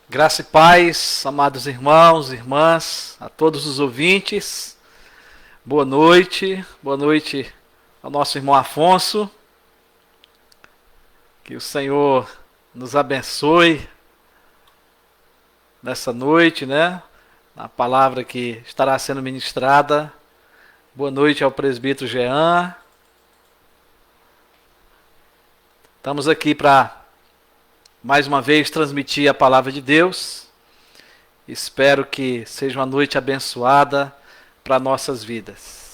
Graça e paz, amados irmãos, irmãs, a todos os ouvintes. Boa noite ao nosso irmão Afonso. Que o Senhor nos abençoe nessa noite, né? Na palavra que estará sendo ministrada. Boa noite ao presbítero Jean. Estamos aqui para mais uma vez transmitir a palavra de Deus. Espero que seja uma noite abençoada para nossas vidas.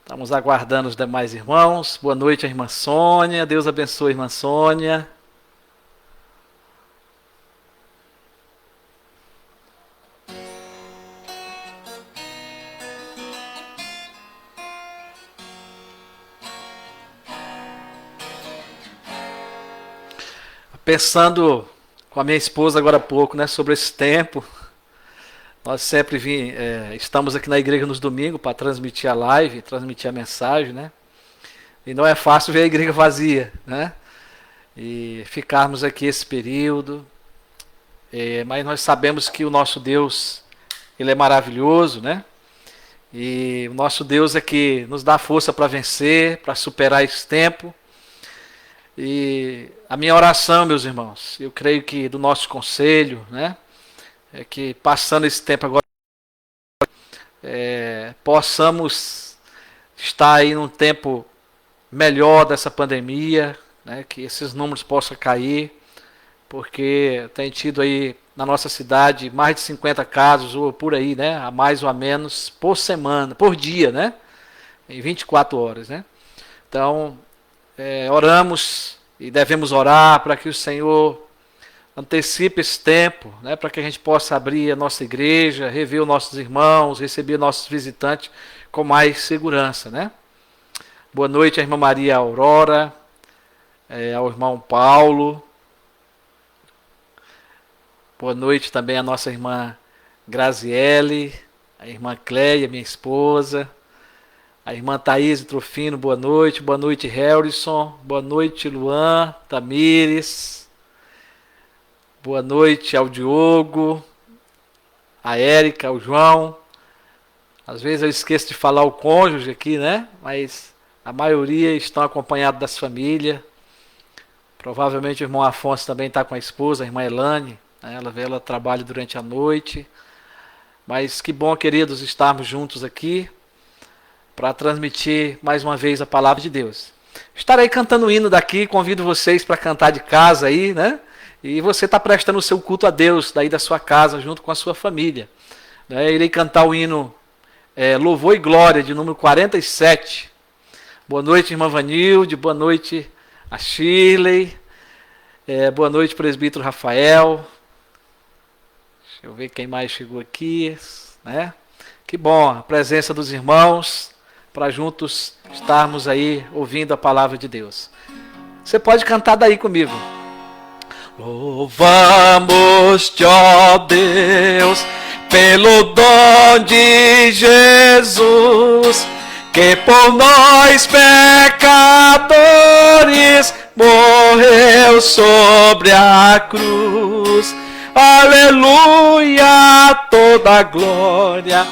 Estamos aguardando os demais irmãos. Boa noite, a irmã Sônia. Deus abençoe a irmã Sônia. Pensando com a minha esposa agora há pouco, né, sobre esse tempo. Nós sempre estamos aqui na igreja nos domingos para transmitir a live, transmitir a mensagem, né? E não é fácil ver a igreja vazia, né? E ficarmos aqui esse período. Mas nós sabemos que o nosso Deus, Ele é maravilhoso, né? E o nosso Deus é que nos dá força para vencer, para superar esse tempo. E a minha oração, meus irmãos, eu creio que do nosso conselho, né, é que passando esse tempo agora, possamos estar aí num tempo melhor dessa pandemia, né, que esses números possam cair, porque tem tido aí na nossa cidade mais de 50 casos, ou por aí, né, a mais ou a menos, por semana, por dia, né, em 24 horas, né. Então, oramos e devemos orar para que o Senhor antecipe esse tempo, né, para que a gente possa abrir a nossa igreja, rever os nossos irmãos, receber nossos visitantes com mais segurança, né? Boa noite à irmã Maria Aurora, ao irmão Paulo. Boa noite também à nossa irmã Graziele, a irmã Cléia, minha esposa. A irmã Thaís Trofino, boa noite Harrison, boa noite Luan, Tamires, boa noite ao Diogo, a Érica, ao João. Às vezes eu esqueço de falar o cônjuge aqui, né? Mas a maioria estão acompanhados das famílias. Provavelmente o irmão Afonso também está com a esposa, a irmã Elane, né? Ela trabalha durante a noite. Mas que bom, queridos, estarmos juntos aqui para transmitir mais uma vez a palavra de Deus. Estarei cantando o hino daqui, convido vocês para cantar de casa aí, né? E você está prestando o seu culto a Deus, daí da sua casa, junto com a sua família. Irei cantar o hino Louvor e Glória, de número 47. Boa noite, irmã Vanilde, boa noite a Shirley, boa noite, presbítero Rafael. Deixa eu ver quem mais chegou aqui, né? Que bom, a presença dos irmãos, para juntos estarmos aí ouvindo a palavra de Deus. Você pode cantar daí comigo. Louvamos-te, ó Deus, pelo dom de Jesus, que por nós pecadores morreu sobre a cruz. Aleluia, toda glória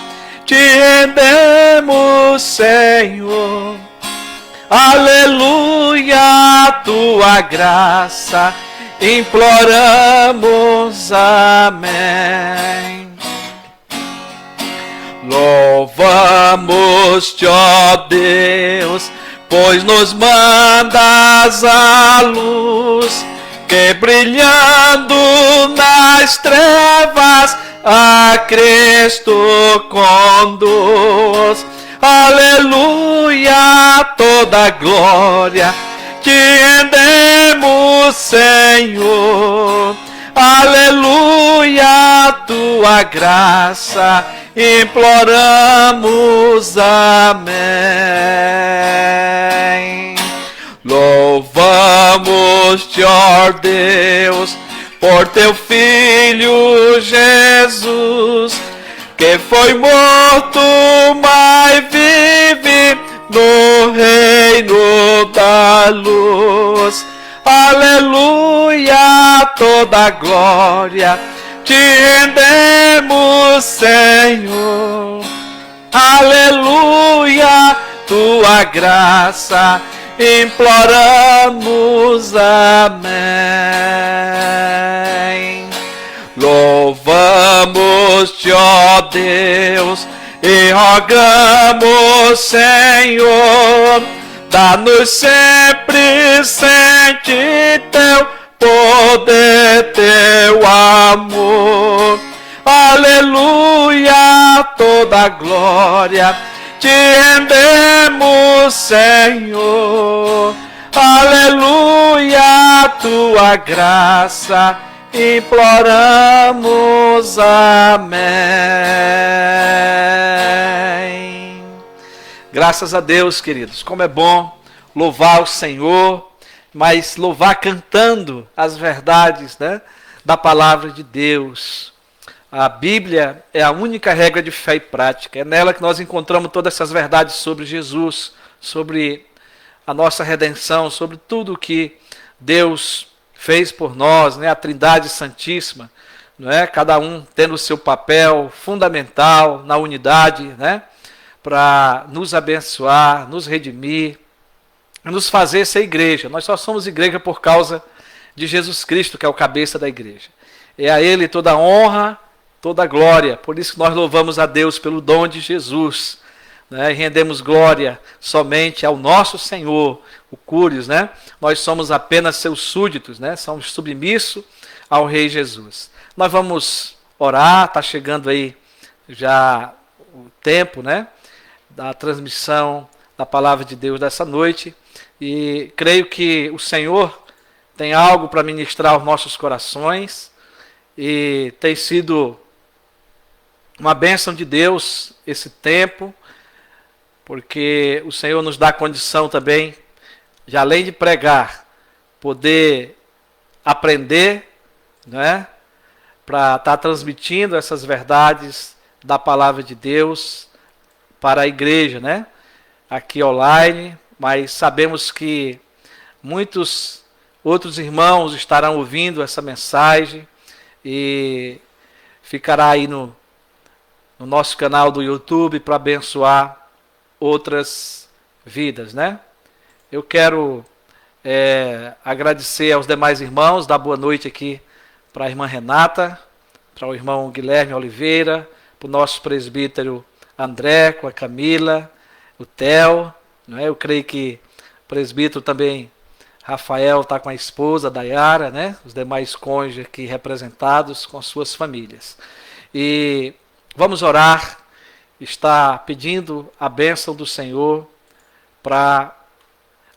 te rendemos, Senhor. Aleluia, tua graça imploramos. Amém. Louvamos-te, ó Deus, pois nos mandas a luz, que brilhando nas trevas a Cristo conduz. Aleluia, toda glória te rendemos, Senhor. Aleluia, tua graça imploramos. Amém. Louvamos louvamos-te, ó Deus, por teu Filho Jesus, que foi morto, mas vive no reino da luz. Aleluia, toda glória te rendemos, Senhor. Aleluia, tua graça imploramos, amém. Louvamos-te, ó Deus, e rogamos, Senhor, dá-nos sempre sentir teu poder, teu amor. Aleluia, toda glória te rendemos, Senhor. Aleluia, tua graça imploramos, amém. Graças a Deus, queridos, como é bom louvar o Senhor, mas louvar cantando as verdades, né, da palavra de Deus. A Bíblia é a única regra de fé e prática. É nela que nós encontramos todas essas verdades sobre Jesus, sobre a nossa redenção, sobre tudo o que Deus fez por nós, né? A Trindade Santíssima, não é? Cada um tendo o seu papel fundamental na unidade, né? Para nos abençoar, nos redimir, nos fazer ser igreja. Nós só somos igreja por causa de Jesus Cristo, que é o cabeça da igreja. É a Ele toda a honra, toda a glória. Por isso que nós louvamos a Deus pelo dom de Jesus, né? E rendemos glória somente ao nosso Senhor, o Cúrios, né? Nós somos apenas seus súditos, né? Somos submissos ao Rei Jesus. Nós vamos orar, está chegando aí já o tempo, né, da transmissão da palavra de Deus dessa noite, e creio que o Senhor tem algo para ministrar aos nossos corações, e tem sido uma bênção de Deus esse tempo, porque o Senhor nos dá condição também, de além de pregar, poder aprender, né, para estar transmitindo essas verdades da palavra de Deus para a igreja, né, aqui online, mas sabemos que muitos outros irmãos estarão ouvindo essa mensagem e ficará aí no nosso canal do YouTube para abençoar outras vidas, né? Eu quero agradecer aos demais irmãos, dar boa noite aqui para a irmã Renata, para o irmão Guilherme Oliveira, para o nosso presbítero André, com a Camila, o Theo, não é? Eu creio que o presbítero também, Rafael, está com a esposa, Dayara, né? Os demais cônjuges aqui representados com suas famílias. E vamos orar, está pedindo a bênção do Senhor para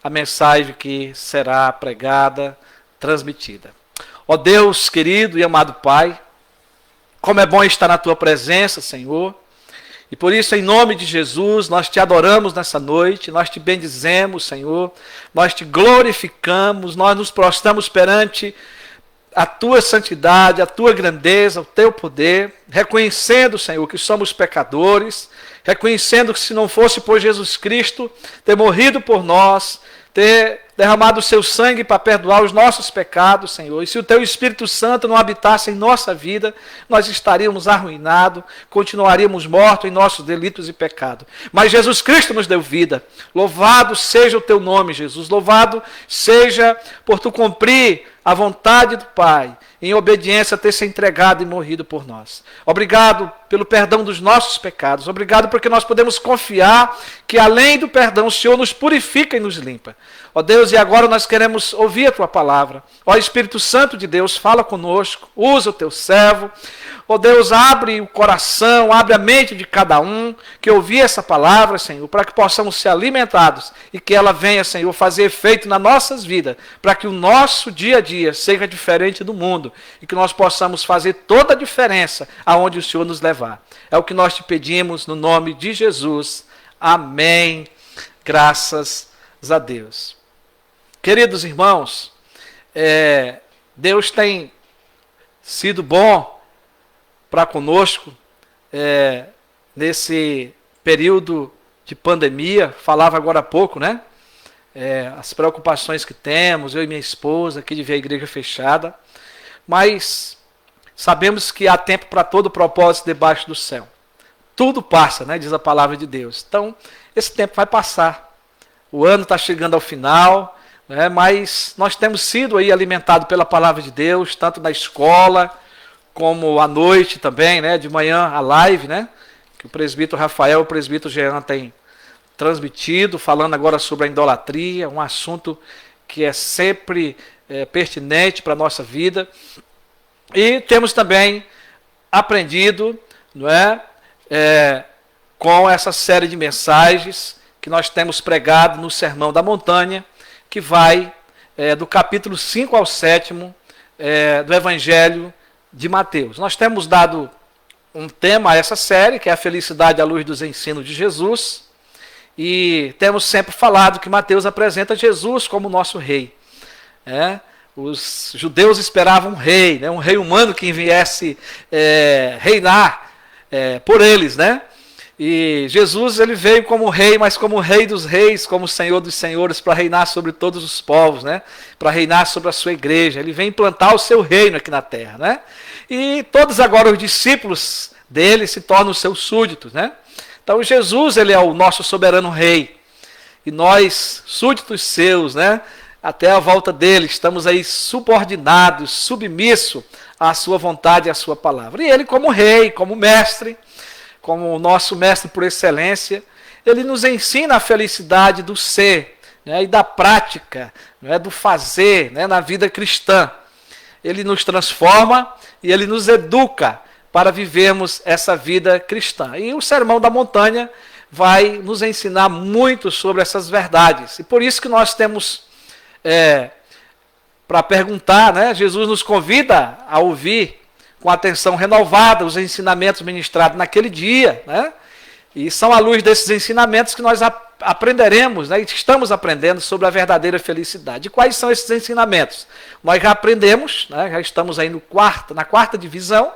a mensagem que será pregada, transmitida. Ó Deus querido e amado Pai, como é bom estar na Tua presença, Senhor, e por isso, em nome de Jesus, nós Te adoramos nessa noite, nós Te bendizemos, Senhor, nós Te glorificamos, nós nos prostramos perante a Tua santidade, a Tua grandeza, o Teu poder, reconhecendo, Senhor, que somos pecadores, reconhecendo que se não fosse por Jesus Cristo ter morrido por nós, ter derramado o seu sangue para perdoar os nossos pecados, Senhor, e se o Teu Espírito Santo não habitasse em nossa vida, nós estaríamos arruinados, continuaríamos mortos em nossos delitos e pecados. Mas Jesus Cristo nos deu vida. Louvado seja o Teu nome, Jesus. Louvado seja por Tu cumprir a vontade do Pai, em obediência a ter se entregado e morrido por nós. Obrigado pelo perdão dos nossos pecados. Obrigado porque nós podemos confiar que além do perdão o Senhor nos purifica e nos limpa. Ó Deus, e agora nós queremos ouvir a Tua palavra. Ó Espírito Santo de Deus, fala conosco, usa o Teu servo. Ó Deus, abre o coração, abre a mente de cada um que ouvir essa palavra, Senhor, para que possamos ser alimentados e que ela venha, Senhor, fazer efeito nas nossas vidas, para que o nosso dia a dia seja diferente do mundo e que nós possamos fazer toda a diferença aonde o Senhor nos levar. É o que nós Te pedimos no nome de Jesus. Amém. Graças a Deus. Queridos irmãos, Deus tem sido bom para conosco nesse período de pandemia. Falava agora há pouco, né? As preocupações que temos, eu e minha esposa, aqui de ver a igreja fechada. Mas sabemos que há tempo para todo propósito debaixo do céu. Tudo passa, né? Diz a palavra de Deus. Então, esse tempo vai passar. O ano está chegando ao final, né? Mas nós temos sido aí alimentados pela palavra de Deus, tanto na escola, como à noite também, né? De manhã a live, né? Que o presbítero Rafael e o presbítero Jean têm transmitido, falando agora sobre a idolatria, um assunto que é sempre pertinente para a nossa vida. E temos também aprendido, não é? Com essa série de mensagens que nós temos pregado no Sermão da Montanha, que vai do capítulo 5 ao 7 do Evangelho de Mateus. Nós temos dado um tema a essa série, que é a felicidade à luz dos ensinos de Jesus, e temos sempre falado que Mateus apresenta Jesus como nosso rei. Os judeus esperavam um rei, né? Um rei humano que viesse reinar por eles, né? E Jesus, ele veio como rei, mas como rei dos reis, como senhor dos senhores, para reinar sobre todos os povos, né? Para reinar sobre a sua igreja. Ele vem implantar o seu reino aqui na terra, né? E todos agora os discípulos dele se tornam os seus súditos, né? Então Jesus, ele é o nosso soberano rei. E nós, súditos seus, né? Até a volta dele, estamos aí subordinados, submissos à sua vontade e à sua palavra. E ele como rei, como mestre, como o nosso mestre por excelência, ele nos ensina a felicidade do ser, né, e da prática, né, do fazer, né, na vida cristã. Ele nos transforma e ele nos educa para vivermos essa vida cristã. E o Sermão da Montanha vai nos ensinar muito sobre essas verdades. E por isso que nós temos para perguntar, né, Jesus nos convida a ouvir com atenção renovada os ensinamentos ministrados naquele dia, né? E são à luz desses ensinamentos que nós aprenderemos, né? E estamos aprendendo sobre a verdadeira felicidade. E quais são esses ensinamentos? Nós já aprendemos, né? Já estamos aí na quarta divisão.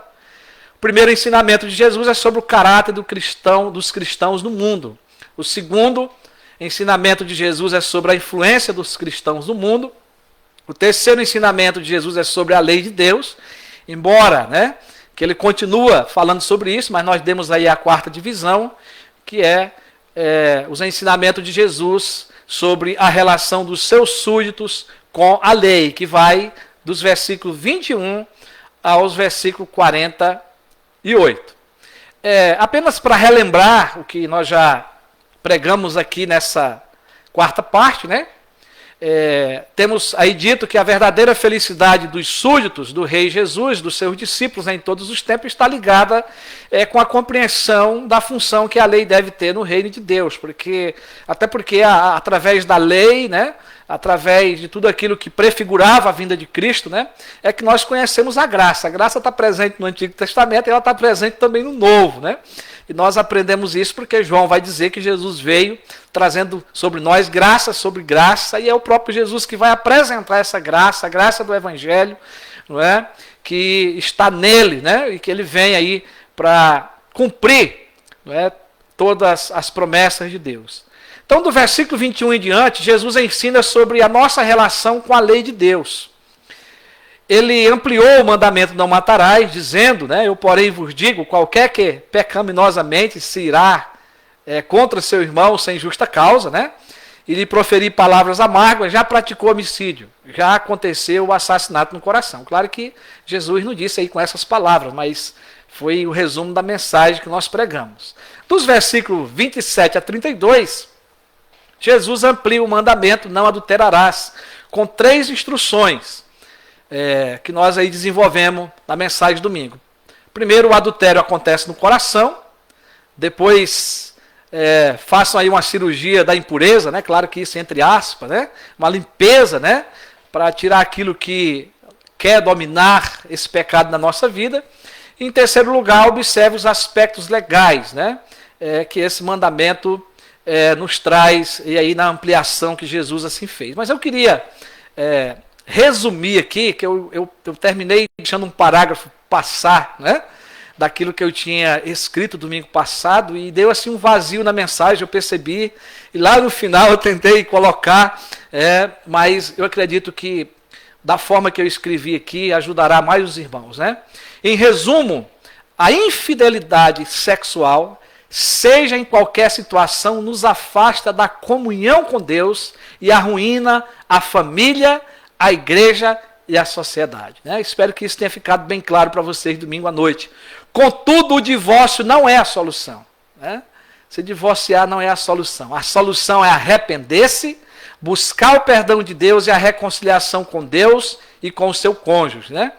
O primeiro ensinamento de Jesus é sobre o caráter dos cristãos no mundo. O segundo ensinamento de Jesus é sobre a influência dos cristãos no mundo. O terceiro ensinamento de Jesus é sobre a lei de Deus. Embora, né, que ele continua falando sobre isso, mas nós demos aí a quarta divisão, que é os ensinamentos de Jesus sobre a relação dos seus súditos com a lei, que vai dos versículos 21 aos versículos 48. Apenas para relembrar o que nós já pregamos aqui nessa quarta parte, né? Temos aí dito que a verdadeira felicidade dos súditos do Rei Jesus, dos seus discípulos, em todos os tempos, está ligada com a compreensão da função que a lei deve ter no reino de Deus. Até porque através da lei, né, através de tudo aquilo que prefigurava a vinda de Cristo, né, é que nós conhecemos a graça. A graça está presente no Antigo Testamento e ela está presente também no Novo, né? E nós aprendemos isso porque João vai dizer que Jesus veio trazendo sobre nós graça sobre graça, e é o próprio Jesus que vai apresentar essa graça, a graça do Evangelho, não é? Que está nele, né? E que ele vem aí para cumprir, não é? Todas as promessas de Deus. Então, do versículo 21 em diante, Jesus ensina sobre a nossa relação com a lei de Deus. Ele ampliou o mandamento não matarás, dizendo, né, eu porém vos digo, qualquer que pecaminosamente se irá contra seu irmão sem justa causa, né, e lhe proferir palavras amargas, já praticou homicídio, já aconteceu o assassinato no coração. Claro que Jesus não disse aí com essas palavras, mas foi o resumo da mensagem que nós pregamos. Dos versículos 27 a 32, Jesus amplia o mandamento não adulterarás, com 3 instruções, que nós aí desenvolvemos na mensagem de domingo. Primeiro, o adultério acontece no coração. Depois, façam aí uma cirurgia da impureza, né? Claro que isso entre aspas, né? Uma limpeza, né? Para tirar aquilo que quer dominar esse pecado na nossa vida. E, em terceiro lugar, observe os aspectos legais, né? Que esse mandamento nos traz, e aí na ampliação que Jesus assim fez. Mas eu queria resumir aqui, que eu terminei deixando um parágrafo passar, né? Daquilo que eu tinha escrito domingo passado, e deu assim um vazio na mensagem, eu percebi, e lá no final eu tentei colocar, mas eu acredito que da forma que eu escrevi aqui ajudará mais os irmãos, né? Em resumo, a infidelidade sexual, seja em qualquer situação, nos afasta da comunhão com Deus e arruína a família, a igreja e a sociedade, né? Espero que isso tenha ficado bem claro para vocês domingo à noite. Contudo, o divórcio não é a solução, né? Se divorciar não é a solução. A solução é arrepender-se, buscar o perdão de Deus e a reconciliação com Deus e com o seu cônjuge, né?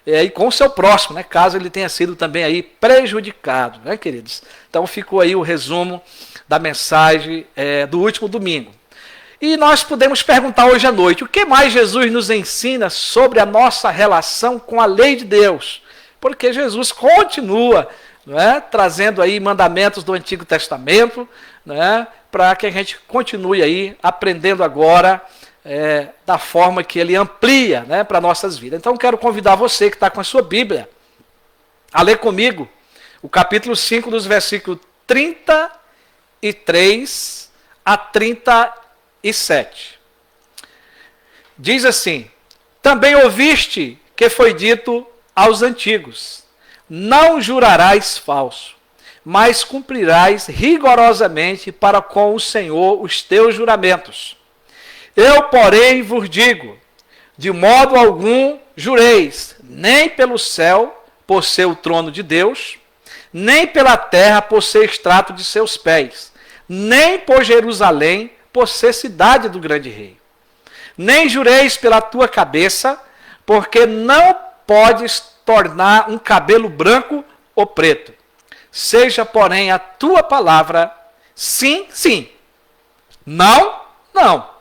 E com o seu próximo, né? Caso ele tenha sido também aí prejudicado, né, queridos? Então ficou aí o resumo da mensagem do último domingo. E nós podemos perguntar hoje à noite, o que mais Jesus nos ensina sobre a nossa relação com a lei de Deus? Porque Jesus continua, né, trazendo aí mandamentos do Antigo Testamento, né, para que a gente continue aí aprendendo agora da forma que ele amplia, né, para nossas vidas. Então quero convidar você que está com a sua Bíblia a ler comigo o capítulo 5 dos versículos 33 a 37. Diz assim: também ouviste que foi dito aos antigos: não jurarás falso, mas cumprirás rigorosamente para com o Senhor os teus juramentos. Eu, porém, vos digo, de modo algum jureis, nem pelo céu, por ser o trono de Deus, nem pela terra, por ser estrato de seus pés, nem por Jerusalém, por ser cidade do grande rei. Nem jureis pela tua cabeça, porque não podes tornar um cabelo branco ou preto. Seja, porém, a tua palavra sim, sim, não, não.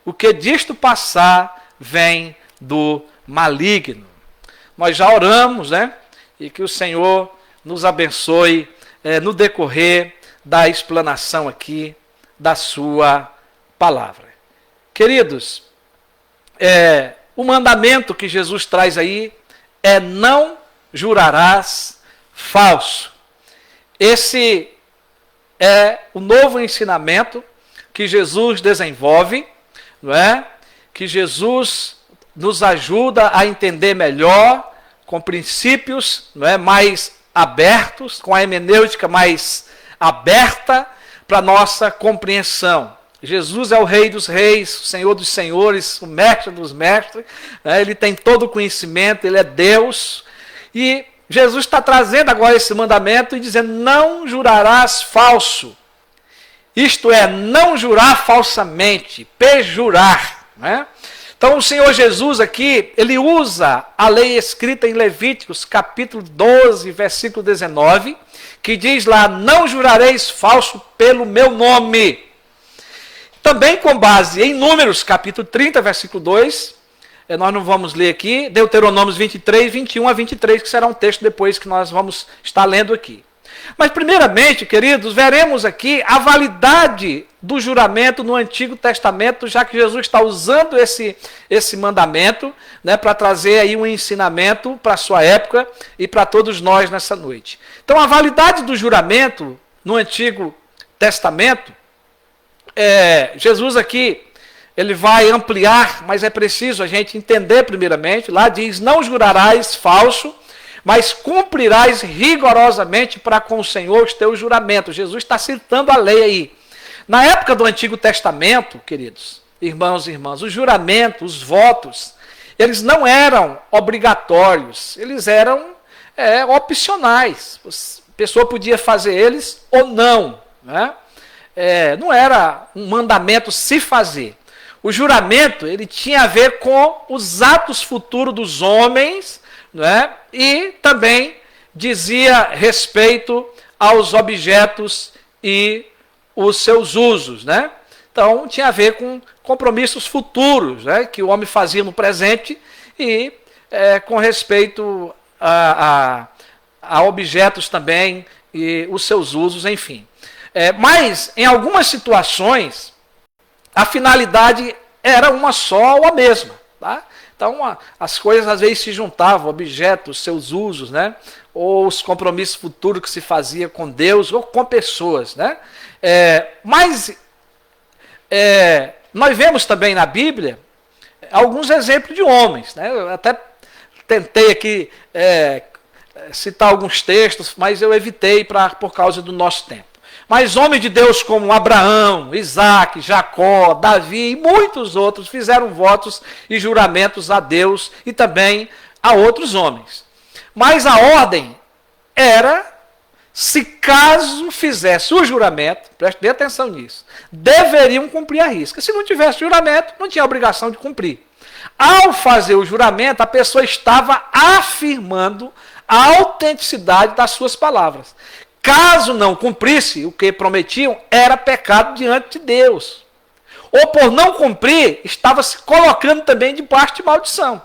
O que disto passar vem do maligno. Nós já oramos, né? E que o Senhor nos abençoe no decorrer da explanação aqui da sua palavra. Queridos, o mandamento que Jesus traz aí é: não jurarás falso. Esse é o novo ensinamento que Jesus desenvolve, não é? Que Jesus nos ajuda a entender melhor, com princípios, não é, mais abertos, com a hermenêutica mais aberta para nossa compreensão. Jesus é o Rei dos Reis, o Senhor dos Senhores, o Mestre dos Mestres, né? Ele tem todo o conhecimento, Ele é Deus, e Jesus está trazendo agora esse mandamento e dizendo: não jurarás falso. Isto é, não jurar falsamente, perjurar, né? Então o Senhor Jesus aqui, ele usa a lei escrita em Levíticos, capítulo 12, versículo 19, que diz lá: não jurareis falso pelo meu nome. Também com base em Números, capítulo 30, versículo 2, nós não vamos ler aqui, Deuteronômios 23, 21 a 23, que será um texto depois que nós vamos estar lendo aqui. Mas primeiramente, queridos, veremos aqui a validade do juramento no Antigo Testamento, já que Jesus está usando esse mandamento, né, para trazer aí um ensinamento para a sua época e para todos nós nessa noite. Então a validade do juramento no Antigo Testamento, Jesus aqui, ele vai ampliar, mas é preciso a gente entender primeiramente. Lá diz: não jurarás falso, mas cumprirás rigorosamente para com o Senhor os teus juramentos. Jesus está citando a lei aí. Na época do Antigo Testamento, queridos, irmãos e irmãs, os juramentos, os votos, eles não eram obrigatórios, eles eram opcionais. A pessoa podia fazer eles ou não, né? Não era um mandamento se fazer. O juramento, ele tinha a ver com os atos futuros dos homens, né? E também dizia respeito aos objetos e os seus usos, né? Então tinha a ver com compromissos futuros, né, que o homem fazia no presente e com respeito a objetos também e os seus usos, enfim. Mas em algumas situações a finalidade era uma só ou a mesma. Tá? Então, as coisas às vezes se juntavam, objetos, seus usos, né? Ou os compromissos futuros que se fazia com Deus ou com pessoas. Né? Mas nós vemos também na Bíblia alguns exemplos de homens. Né? Eu até tentei aqui citar alguns textos, mas eu evitei por causa do nosso tempo. Mas homens de Deus como Abraão, Isaac, Jacó, Davi e muitos outros fizeram votos e juramentos a Deus e também a outros homens. Mas a ordem era, se caso fizesse o juramento, preste bem atenção nisso, deveriam cumprir a risca. Se não tivesse juramento, não tinha obrigação de cumprir. Ao fazer o juramento, a pessoa estava afirmando a autenticidade das suas palavras. Caso não cumprisse o que prometiam, era pecado diante de Deus. Ou por não cumprir, estava se colocando também debaixo de maldição.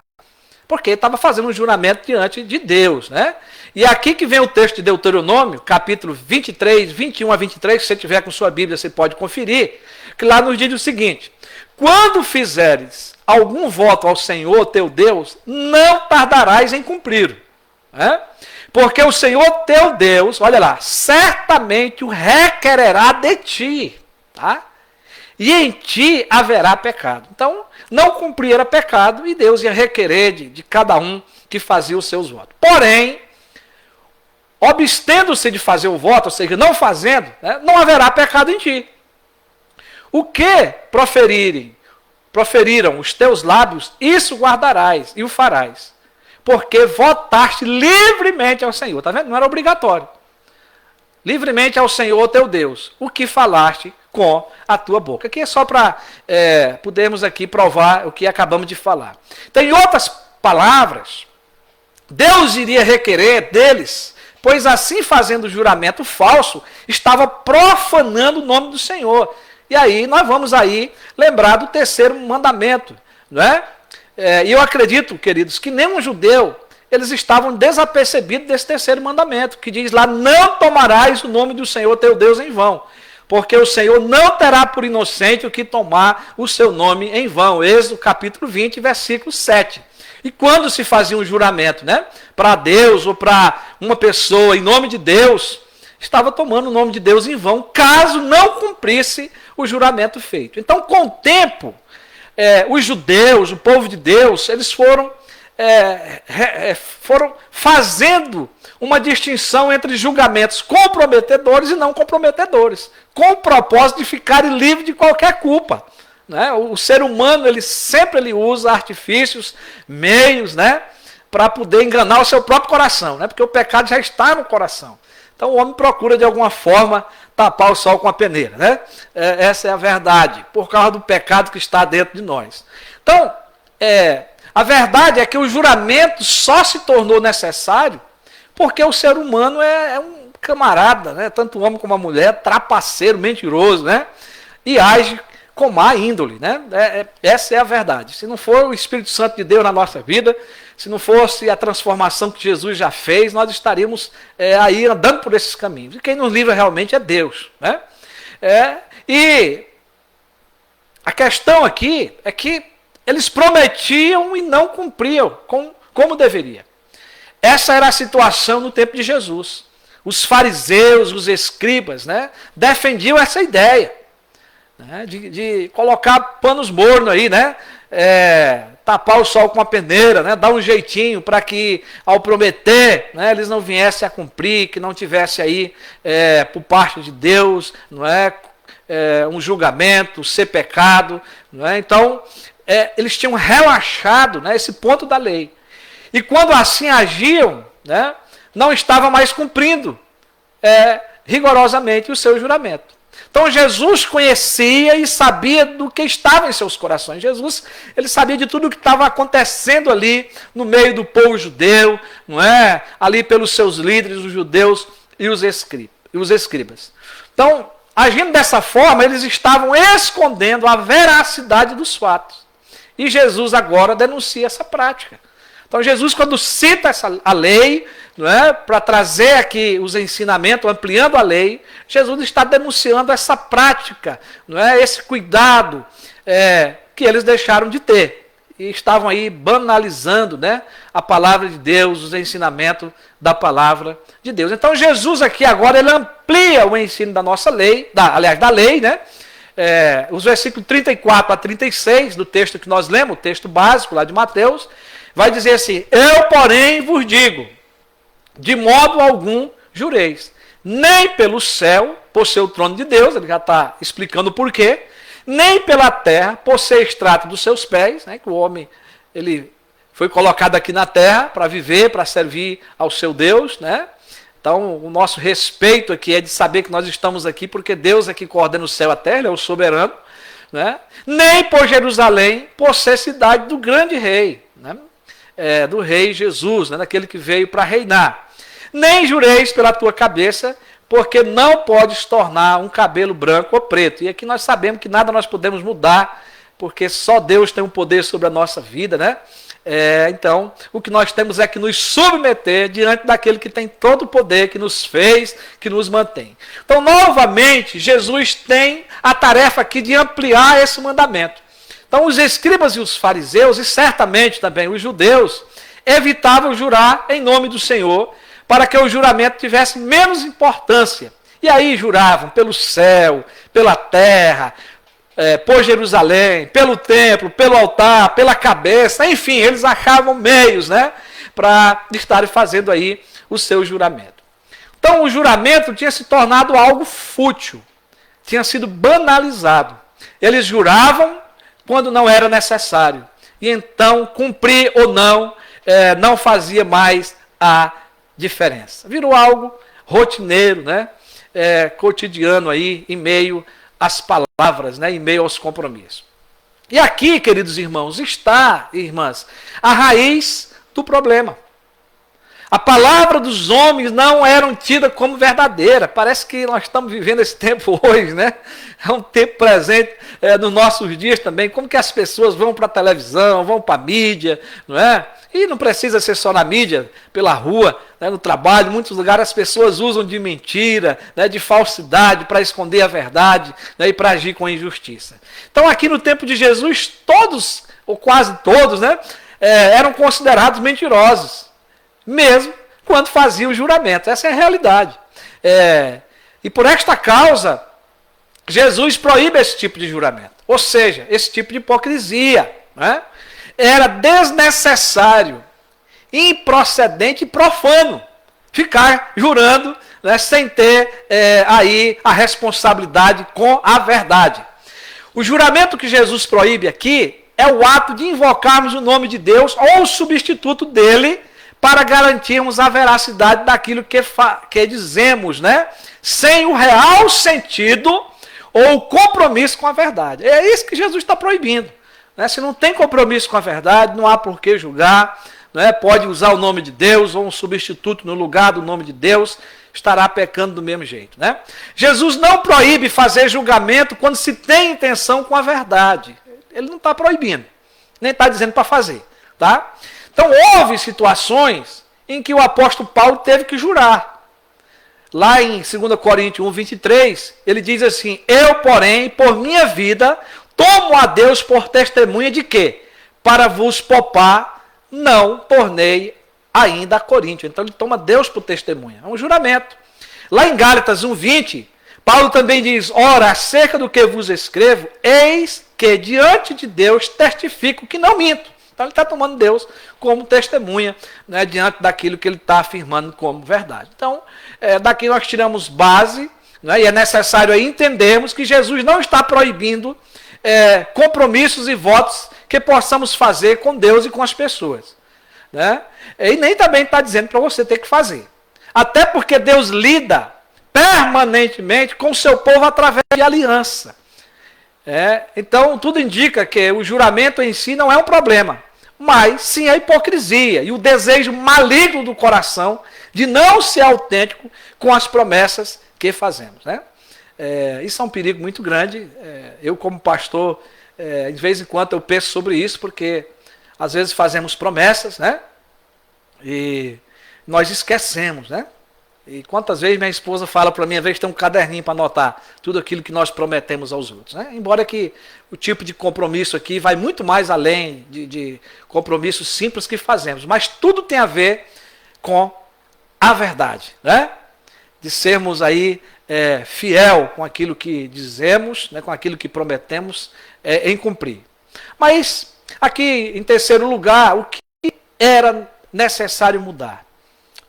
Porque estava fazendo um juramento diante de Deus. Né? E aqui que vem o texto de Deuteronômio, capítulo 23, 21 a 23, se você tiver com sua Bíblia, você pode conferir, que lá nos diz o seguinte: quando fizeres algum voto ao Senhor teu Deus, não tardarás em cumprir. Né? Porque o Senhor teu Deus, olha lá, certamente o requererá de ti, tá? E em ti haverá pecado. Então, não cumprir era pecado e Deus ia requerer de cada um que fazia os seus votos. Porém, abstendo-se de fazer o voto, ou seja, não fazendo, né, não haverá pecado em ti. O que proferiram os teus lábios, isso guardarás e o farás. Porque votaste livremente ao Senhor. Está vendo? Não era obrigatório. Livremente ao Senhor teu Deus, o que falaste com a tua boca. Aqui é só para podermos aqui provar o que acabamos de falar. Então, em outras palavras, Deus iria requerer deles, pois assim fazendo juramento falso, estava profanando o nome do Senhor. E aí nós vamos aí lembrar do terceiro mandamento, não é? E eu acredito, queridos, que nenhum judeu, eles estavam desapercebidos desse terceiro mandamento, que diz lá, não tomarás o nome do Senhor teu Deus em vão, porque o Senhor não terá por inocente o que tomar o seu nome em vão. Êxodo capítulo 20, versículo 7. E quando se fazia um juramento, né, para Deus ou para uma pessoa em nome de Deus, estava tomando o nome de Deus em vão, caso não cumprisse o juramento feito. Então, com o tempo, os judeus, o povo de Deus, eles foram fazendo uma distinção entre julgamentos comprometedores e não comprometedores, com o propósito de ficarem livres de qualquer culpa. Né? O ser humano, ele sempre usa artifícios, meios, né, para poder enganar o seu próprio coração, né? Porque o pecado já está no coração. Então o homem procura de alguma forma tapar o sol com a peneira. Né? Essa é a verdade, por causa do pecado que está dentro de nós. Então, a verdade é que o juramento só se tornou necessário porque o ser humano é um camarada, né? Tanto o homem como a mulher, trapaceiro, mentiroso, né? E age com má índole. Né? Essa é a verdade. Se não for o Espírito Santo de Deus na nossa vida, se não fosse a transformação que Jesus já fez, nós estaríamos aí andando por esses caminhos. E quem nos livra realmente é Deus. Né? E a questão aqui é que eles prometiam e não cumpriam como deveria. Essa era a situação no tempo de Jesus. Os fariseus, os escribas, né, defendiam essa ideia, né, de colocar panos mornos aí, né, tapar o sol com a peneira, né, dar um jeitinho para que, ao prometer, né, eles não viessem a cumprir, que não tivesse aí, por parte de Deus, não é, um julgamento, ser pecado. Não é? Então, eles tinham relaxado, né, esse ponto da lei. E quando assim agiam, né, não estava mais cumprindo rigorosamente o seu juramento. Então Jesus conhecia e sabia do que estava em seus corações. Jesus, ele sabia de tudo o que estava acontecendo ali no meio do povo judeu, não é? Ali pelos seus líderes, os judeus e os escribas. Então, agindo dessa forma, eles estavam escondendo a veracidade dos fatos. E Jesus agora denuncia essa prática. Então Jesus, quando cita a lei, não é, para trazer aqui os ensinamentos, ampliando a lei, Jesus está denunciando essa prática, não é, esse cuidado que eles deixaram de ter. e estavam aí banalizando, né, a palavra de Deus, os ensinamentos da palavra de Deus. Então Jesus aqui agora ele amplia o ensino da nossa lei, da lei, né? Os versículos 34 a 36 do texto que nós lemos, o texto básico lá de Mateus, vai dizer assim: eu, porém, vos digo, de modo algum jureis, nem pelo céu, por ser o trono de Deus, ele já está explicando o porquê, nem pela terra, por ser extrato dos seus pés, né, que o homem ele foi colocado aqui na terra para viver, para servir ao seu Deus, né? Então, o nosso respeito aqui é de saber que nós estamos aqui porque Deus é que coordena o céu e a terra, Ele é o soberano, né? Nem por Jerusalém, por ser cidade do grande rei, né? Do rei Jesus, né? Daquele que veio para reinar. Nem jureis pela tua cabeça, porque não podes tornar um cabelo branco ou preto. E aqui nós sabemos que nada nós podemos mudar, porque só Deus tem um poder sobre a nossa vida, né? Então, o que nós temos é que nos submeter diante daquele que tem todo o poder, que nos fez, que nos mantém. Então, novamente, Jesus tem a tarefa aqui de ampliar esse mandamento. Então, os escribas e os fariseus, e certamente também os judeus, evitavam jurar em nome do Senhor, para que o juramento tivesse menos importância. E aí juravam pelo céu, pela terra, por Jerusalém, pelo templo, pelo altar, pela cabeça, enfim, eles achavam meios, né, para estarem fazendo aí o seu juramento. Então o juramento tinha se tornado algo fútil, tinha sido banalizado. Eles juravam quando não era necessário, e então cumprir ou não fazia mais a diferença. Virou algo rotineiro, né, cotidiano aí, em meio as palavras, né, em meio aos compromissos. E aqui, queridos irmãos, está, irmãs, a raiz do problema. A palavra dos homens não eram tidas como verdadeira. Parece que nós estamos vivendo esse tempo hoje, né? É um tempo presente nos nossos dias também. Como que as pessoas vão para a televisão, vão para a mídia, não é? E não precisa ser só na mídia, pela rua, né, no trabalho, em muitos lugares as pessoas usam de mentira, né, de falsidade para esconder a verdade, né, e para agir com injustiça. Então aqui no tempo de Jesus, todos, ou quase todos, né, eram considerados mentirosos, mesmo quando faziam o juramento. Essa é a realidade. E por esta causa, Jesus proíbe esse tipo de juramento, ou seja, esse tipo de hipocrisia, né? Era desnecessário, improcedente e profano ficar jurando, né, sem ter aí a responsabilidade com a verdade. O juramento que Jesus proíbe aqui é o ato de invocarmos o nome de Deus ou o substituto dele para garantirmos a veracidade daquilo que dizemos, né, sem o real sentido ou o compromisso com a verdade. É isso que Jesus está proibindo. Se não tem compromisso com a verdade, não há por que julgar, né? Pode usar o nome de Deus ou um substituto no lugar do nome de Deus, estará pecando do mesmo jeito. Né? Jesus não proíbe fazer julgamento quando se tem intenção com a verdade. Ele não está proibindo, nem está dizendo para fazer. Tá? Então houve situações em que o apóstolo Paulo teve que jurar. Lá em 2 Coríntios 1:23, ele diz assim: eu, porém, por minha vida, tomo a Deus por testemunha de que, para vos poupar, não tornei ainda a Coríntios. Então ele toma Deus por testemunha. É um juramento. Lá em Gálatas 1:20, Paulo também diz: ora, acerca do que vos escrevo, eis que diante de Deus testifico que não minto. Então ele está tomando Deus como testemunha, né, diante daquilo que ele está afirmando como verdade. Então, daqui nós tiramos base, né, e é necessário aí entendermos que Jesus não está proibindo compromissos e votos que possamos fazer com Deus e com as pessoas. Né? E nem também está dizendo para você ter que fazer. Até porque Deus lida permanentemente com o seu povo através de aliança. Então, tudo indica que o juramento em si não é um problema, mas sim a hipocrisia e o desejo maligno do coração de não ser autêntico com as promessas que fazemos. Né? Isso é um perigo muito grande. Eu, como pastor, de vez em quando eu penso sobre isso, porque às vezes fazemos promessas, né? E nós esquecemos, né? E quantas vezes minha esposa fala para mim, às vezes tem um caderninho para anotar tudo aquilo que nós prometemos aos outros. Né? Embora que o tipo de compromisso aqui vai muito mais além de compromissos simples que fazemos. Mas tudo tem a ver com a verdade. Né? De sermos aí fiel com aquilo que dizemos, né? Com aquilo que prometemos em cumprir. Mas aqui, em terceiro lugar, o que era necessário mudar?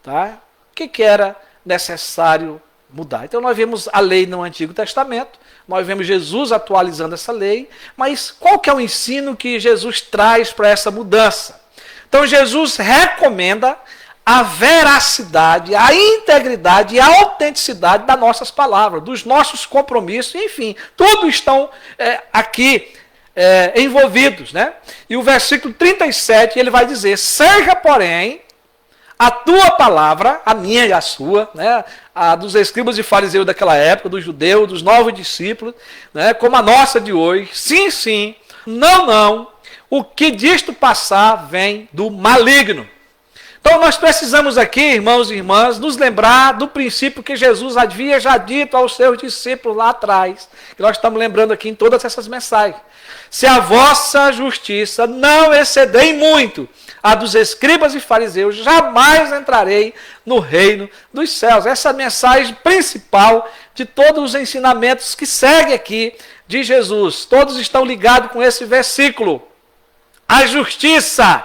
Tá? O que era necessário mudar? Então nós vemos a lei no Antigo Testamento, nós vemos Jesus atualizando essa lei, mas qual que é o ensino que Jesus traz para essa mudança? Então Jesus recomenda a veracidade, a integridade e a autenticidade das nossas palavras, dos nossos compromissos, enfim, tudo estão aqui envolvidos. Né? E o versículo 37, ele vai dizer, seja, porém, a tua palavra, a minha e a sua, né, a dos escribas e fariseus daquela época, dos judeus, dos novos discípulos, né, como a nossa de hoje, sim, sim, não, não, o que disto passar vem do maligno. Então nós precisamos aqui, irmãos e irmãs, nos lembrar do princípio que Jesus havia já dito aos seus discípulos lá atrás, que nós estamos lembrando aqui em todas essas mensagens. Se a vossa justiça não exceder muito a dos escribas e fariseus, jamais entrarei no reino dos céus. Essa é a mensagem principal de todos os ensinamentos que seguem aqui de Jesus. Todos estão ligados com esse versículo. A justiça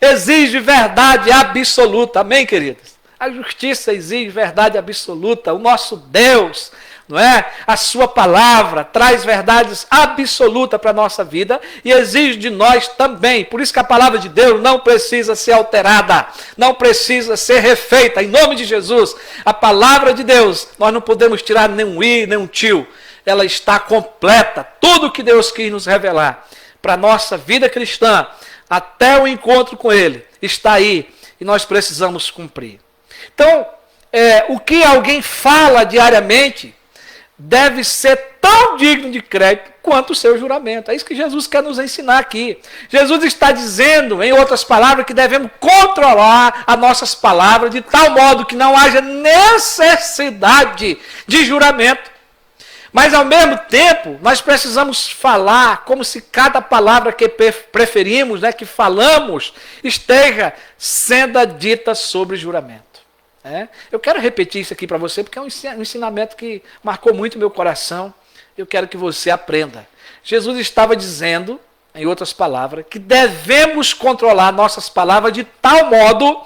exige verdade absoluta. Amém, queridos? A justiça exige verdade absoluta. O nosso Deus, não é? A sua palavra traz verdades absolutas para a nossa vida e exige de nós também. Por isso que a palavra de Deus não precisa ser alterada, não precisa ser refeita. Em nome de Jesus, a palavra de Deus, nós não podemos tirar nem um i, nem um tio. Ela está completa. Tudo que Deus quis nos revelar para a nossa vida cristã, até o encontro com Ele, está aí e nós precisamos cumprir. Então, o que alguém fala diariamente deve ser tão digno de crédito quanto o seu juramento. É isso que Jesus quer nos ensinar aqui. Jesus está dizendo, em outras palavras, que devemos controlar as nossas palavras de tal modo que não haja necessidade de juramento. Mas, ao mesmo tempo, nós precisamos falar como se cada palavra que preferimos, né, que falamos, esteja sendo dita sobre juramento. Eu quero repetir isso aqui para você, porque é um ensinamento que marcou muito meu coração. Eu quero que você aprenda. Jesus estava dizendo, em outras palavras, que devemos controlar nossas palavras de tal modo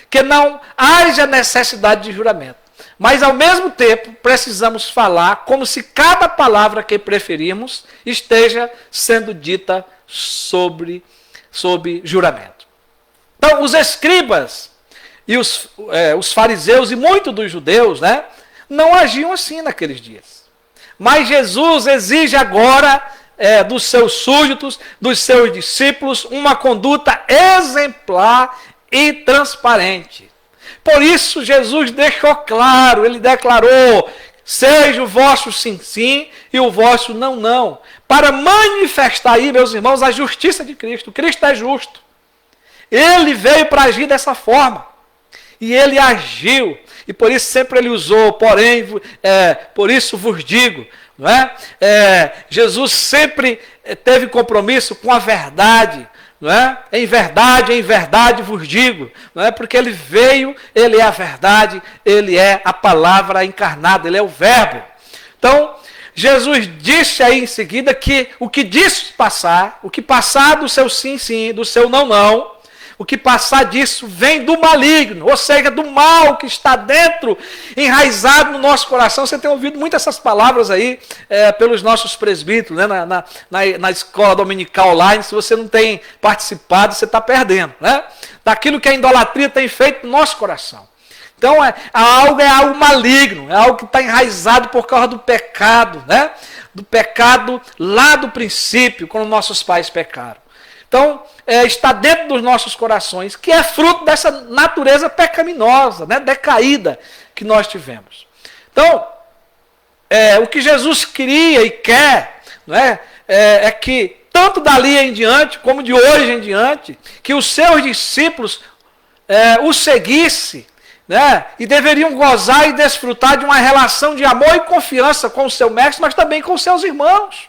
que não haja necessidade de juramento. Mas, ao mesmo tempo, precisamos falar como se cada palavra que preferimos esteja sendo dita sob juramento. Então, os escribas e os fariseus e muitos dos judeus, né, não agiam assim naqueles dias. Mas Jesus exige agora dos seus súditos, dos seus discípulos, uma conduta exemplar e transparente. Por isso Jesus deixou claro, ele declarou, seja o vosso sim, sim e o vosso não, não. Para manifestar aí, meus irmãos, a justiça de Cristo. Cristo é justo. Ele veio para agir dessa forma. E ele agiu. E por isso sempre ele usou, porém, por isso vos digo. Não é? Jesus sempre teve compromisso com a verdade. Não é? Em verdade vos digo. Não é? Porque ele veio, ele é a verdade, ele é a palavra encarnada, ele é o verbo. Então, Jesus disse aí em seguida que o que disse passar, o que passar do seu sim, sim, do seu não, não, o que passar disso vem do maligno, ou seja, do mal que está dentro, enraizado no nosso coração. Você tem ouvido muitas essas palavras aí pelos nossos presbíteros, né? na escola dominical online. Se você não tem participado, você está perdendo, né? Daquilo que a idolatria tem feito no nosso coração. Então, é algo maligno, é algo que está enraizado por causa do pecado, né? Do pecado lá do princípio, quando nossos pais pecaram. Então, está dentro dos nossos corações, que é fruto dessa natureza pecaminosa, né, decaída que nós tivemos. Então, o que Jesus queria e quer, não é que, tanto dali em diante, como de hoje em diante, que os seus discípulos o seguissem, né? E deveriam gozar e desfrutar de uma relação de amor e confiança com o seu mestre, mas também com os seus irmãos.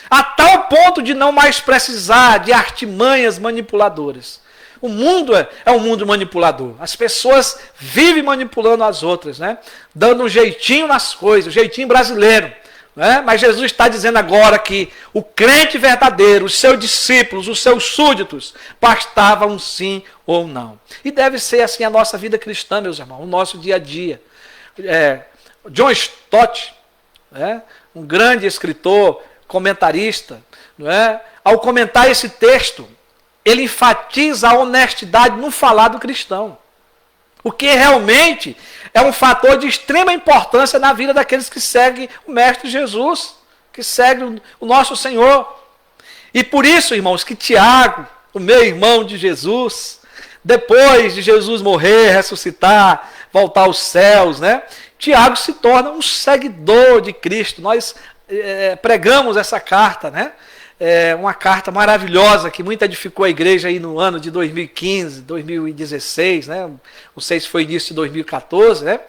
A tal ponto de não mais precisar de artimanhas manipuladoras. O mundo é um mundo manipulador. As pessoas vivem manipulando as outras, né? Dando um jeitinho nas coisas, um jeitinho brasileiro. Né? Mas Jesus está dizendo agora que o crente verdadeiro, os seus discípulos, os seus súditos, bastava um sim ou não. E deve ser assim a nossa vida cristã, meus irmãos, o nosso dia a dia. John Stott, né? Um grande escritor, comentarista, não é? Ao comentar esse texto, ele enfatiza a honestidade no falar do cristão. O que realmente é um fator de extrema importância na vida daqueles que seguem o Mestre Jesus, que seguem o nosso Senhor. E por isso, irmãos, que Tiago, o meu irmão de Jesus, depois de Jesus morrer, ressuscitar, voltar aos céus, né? Tiago se torna um seguidor de Cristo. Nós pregamos essa carta, né? Uma carta maravilhosa que muito edificou a igreja aí no ano de 2015, 2016, né? Não sei se foi início de 2014, né?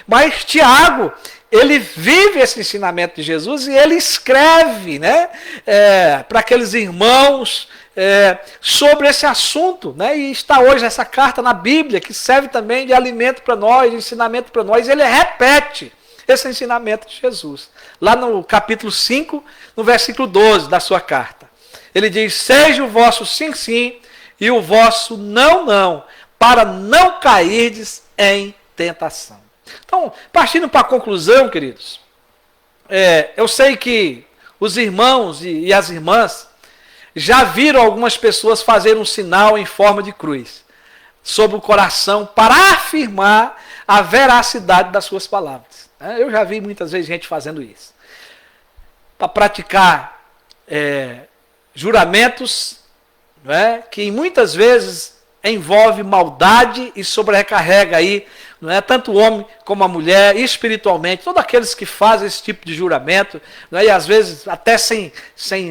Mas Tiago, ele vive esse ensinamento de Jesus e ele escreve, né? Para aqueles irmãos sobre esse assunto, né? E está hoje essa carta na Bíblia que serve também de alimento para nós, de ensinamento para nós. Ele repete esse ensinamento de Jesus. Lá no capítulo 5, no versículo 12 da sua carta. Ele diz, seja o vosso sim, sim, e o vosso não, não, para não cairdes em tentação. Então, partindo para a conclusão, queridos, eu sei que os irmãos e as irmãs já viram algumas pessoas fazer um sinal em forma de cruz sobre o coração para afirmar a veracidade das suas palavras. Eu já vi muitas vezes gente fazendo isso. Para praticar juramentos, não é? Que muitas vezes envolve maldade e sobrecarrega aí, não é? Tanto o homem como a mulher, espiritualmente, todos aqueles que fazem esse tipo de juramento, não é? E às vezes até sem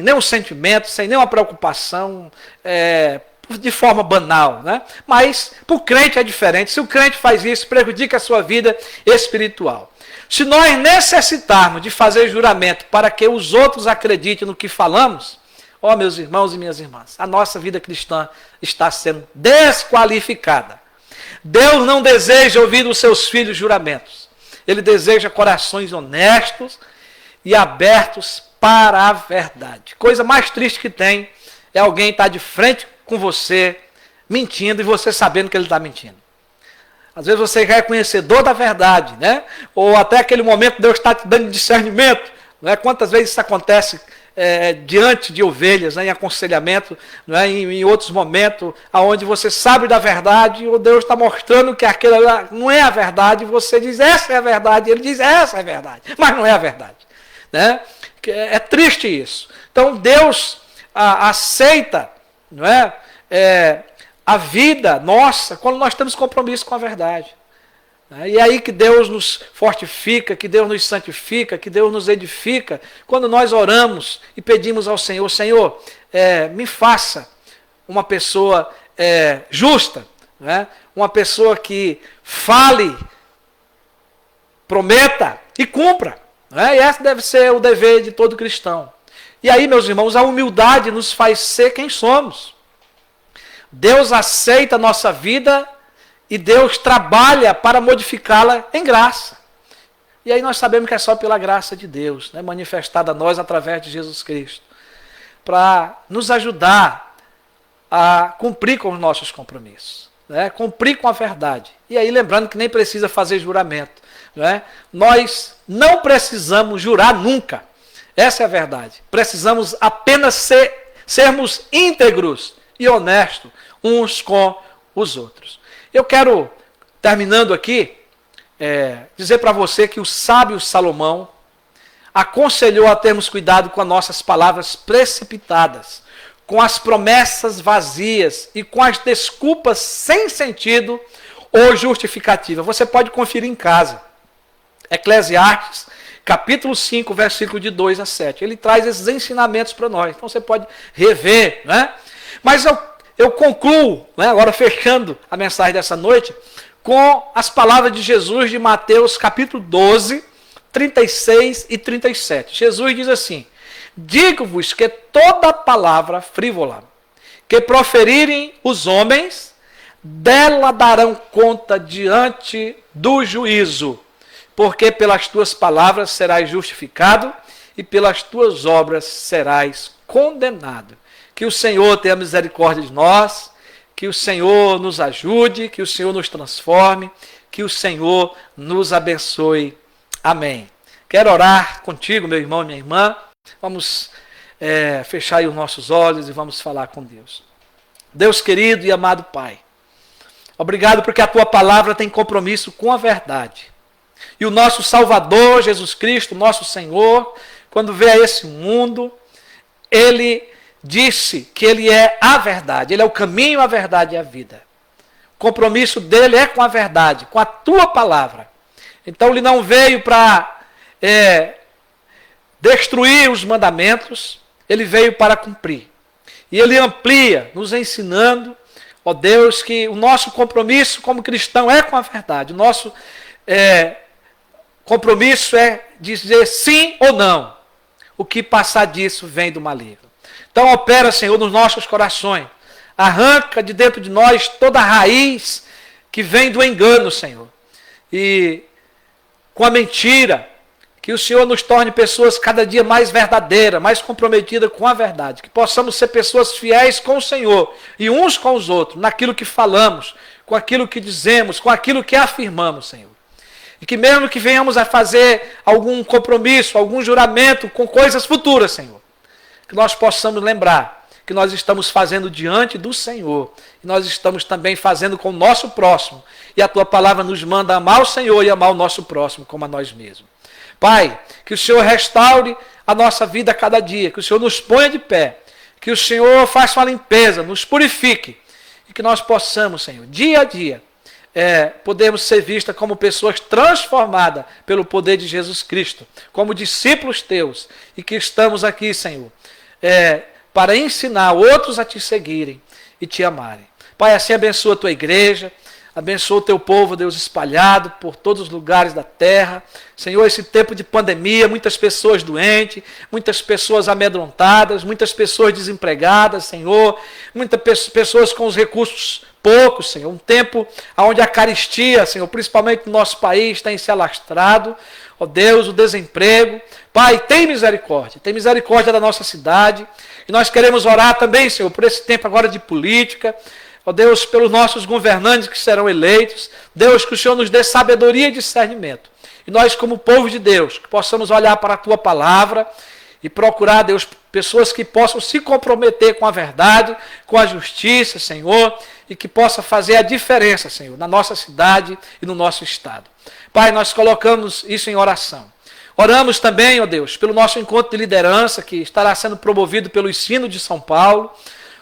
nenhum sentimento, sem nenhuma preocupação, de forma banal, né? Mas para o crente é diferente. Se o crente faz isso, prejudica a sua vida espiritual. Se nós necessitarmos de fazer juramento para que os outros acreditem no que falamos, meus irmãos e minhas irmãs, a nossa vida cristã está sendo desqualificada. Deus não deseja ouvir dos seus filhos juramentos. Ele deseja corações honestos e abertos para a verdade. Coisa mais triste que tem é alguém estar de frente com você, mentindo, e você sabendo que ele está mentindo. Às vezes você já é conhecedor da verdade, né? Ou até aquele momento Deus está te dando discernimento. Não é? Quantas vezes isso acontece diante de ovelhas, né? Em aconselhamento, não é? Em outros momentos, onde você sabe da verdade, e o Deus está mostrando que aquilo não é a verdade, e você diz, essa é a verdade, e ele diz, essa é a verdade, mas não é a verdade. Né? É triste isso. Então Deus aceita, não é? A vida nossa quando nós temos compromisso com a verdade. E é aí que Deus nos fortifica, que Deus nos santifica, que Deus nos edifica, quando nós oramos e pedimos ao Senhor, Senhor, me faça uma pessoa justa, né? Uma pessoa que fale, prometa e cumpra. Né? E esse deve ser o dever de todo cristão. E aí, meus irmãos, a humildade nos faz ser quem somos. Deus aceita a nossa vida e Deus trabalha para modificá-la em graça. E aí nós sabemos que é só pela graça de Deus, né, manifestada a nós através de Jesus Cristo, para nos ajudar a cumprir com os nossos compromissos, né, cumprir com a verdade. E aí lembrando que nem precisa fazer juramento. Né? Nós não precisamos jurar nunca. Essa é a verdade. Precisamos apenas sermos íntegros e honestos uns com os outros. Eu quero, terminando aqui, dizer para você que o sábio Salomão aconselhou a termos cuidado com as nossas palavras precipitadas, com as promessas vazias e com as desculpas sem sentido ou justificativa. Você pode conferir em casa. Eclesiastes, capítulo 5, versículo de 2 a 7. Ele traz esses ensinamentos para nós. Então você pode rever, né? Mas eu concluo, né, agora fechando a mensagem dessa noite, com as palavras de Jesus de Mateus capítulo 12, 36 e 37. Jesus diz assim: digo-vos que toda palavra frívola que proferirem os homens, dela darão conta diante do juízo, porque pelas tuas palavras serás justificado e pelas tuas obras serás condenado. Que o Senhor tenha misericórdia de nós, que o Senhor nos ajude, que o Senhor nos transforme, que o Senhor nos abençoe. Amém. Quero orar contigo, meu irmão e minha irmã. Vamos fechar aí os nossos olhos e vamos falar com Deus. Deus querido e amado Pai, obrigado porque a Tua palavra tem compromisso com a verdade. E o nosso Salvador, Jesus Cristo, nosso Senhor, quando veio a esse mundo, Ele disse que Ele é a verdade. Ele é o caminho, a verdade e a vida. O compromisso dele é com a verdade, com a Tua palavra. Então Ele não veio para destruir os mandamentos, Ele veio para cumprir. E Ele amplia, nos ensinando, ó Deus, que o nosso compromisso como cristão é com a verdade. O nosso compromisso é dizer sim ou não. O que passar disso vem do maligno. Então opera, Senhor, nos nossos corações. Arranca de dentro de nós toda a raiz que vem do engano, Senhor. E com a mentira, que o Senhor nos torne pessoas cada dia mais verdadeiras, mais comprometidas com a verdade. Que possamos ser pessoas fiéis com o Senhor e uns com os outros, naquilo que falamos, com aquilo que dizemos, com aquilo que afirmamos, Senhor. E que mesmo que venhamos a fazer algum compromisso, algum juramento com coisas futuras, Senhor, que nós possamos lembrar que nós estamos fazendo diante do Senhor. E nós estamos também fazendo com o nosso próximo. E a Tua palavra nos manda amar o Senhor e amar o nosso próximo como a nós mesmos. Pai, que o Senhor restaure a nossa vida a cada dia, que o Senhor nos ponha de pé, que o Senhor faça uma limpeza, nos purifique, e que nós possamos, Senhor, dia a dia, podemos ser vistas como pessoas transformadas pelo poder de Jesus Cristo, como discípulos Teus, e que estamos aqui, Senhor, para ensinar outros a Te seguirem e Te amarem. Pai, assim abençoa a Tua igreja, abençoa o Teu povo, Deus, espalhado por todos os lugares da terra. Senhor, esse tempo de pandemia, muitas pessoas doentes, muitas pessoas amedrontadas, muitas pessoas desempregadas, Senhor, muitas pessoas com os recursos poucos, Senhor. Um tempo onde a carestia, Senhor, principalmente no nosso país, tem se alastrado. Ó Deus, o desemprego. Pai, tem misericórdia da nossa cidade. E nós queremos orar também, Senhor, por esse tempo agora de política. Ó Deus, pelos nossos governantes que serão eleitos. Deus, que o Senhor nos dê sabedoria e discernimento. E nós, como povo de Deus, que possamos olhar para a Tua palavra e procurar, Deus, pessoas que possam se comprometer com a verdade, com a justiça, Senhor, e que possa fazer a diferença, Senhor, na nossa cidade e no nosso estado. Pai, nós colocamos isso em oração. Oramos também, ó Deus, pelo nosso encontro de liderança, que estará sendo promovido pelo Ensino de São Paulo.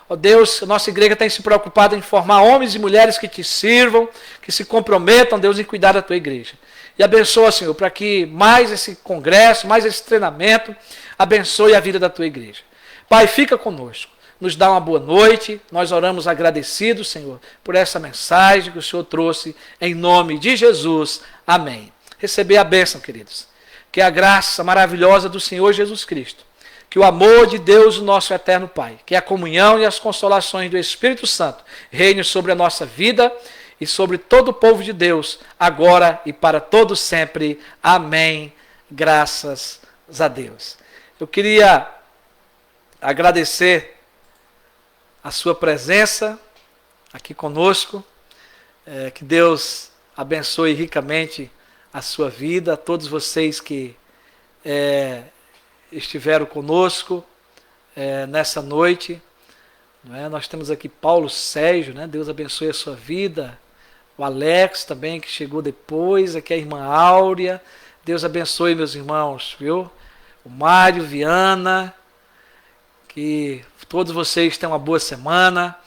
Ó Deus, a nossa igreja tem se preocupado em formar homens e mulheres que Te sirvam, que se comprometam, Deus, em cuidar da Tua igreja. E abençoa, Senhor, para que mais esse congresso, mais esse treinamento, abençoe a vida da Tua igreja. Pai, fica conosco. Nos dá uma boa noite. Nós oramos agradecidos, Senhor, por essa mensagem que o Senhor trouxe em nome de Jesus. Amém. Receber a bênção, queridos. Que a graça maravilhosa do Senhor Jesus Cristo, que o amor de Deus, o nosso eterno Pai, que a comunhão e as consolações do Espírito Santo reine sobre a nossa vida e sobre todo o povo de Deus, agora e para todo sempre. Amém. Graças a Deus. Eu queria agradecer a sua presença aqui conosco. Que Deus abençoe ricamente a sua vida, a todos vocês que estiveram conosco nessa noite. Não é? Nós temos aqui Paulo Sérgio, né? Deus abençoe a sua vida. O Alex também, que chegou depois. Aqui a irmã Áurea. Deus abençoe, meus irmãos, viu? O Mário, Viana. Que todos vocês tenham uma boa semana.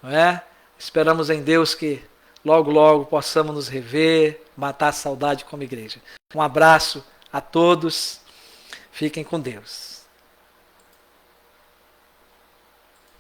Não é? Esperamos em Deus que logo, logo possamos nos rever, matar a saudade como igreja. Um abraço a todos. Fiquem com Deus.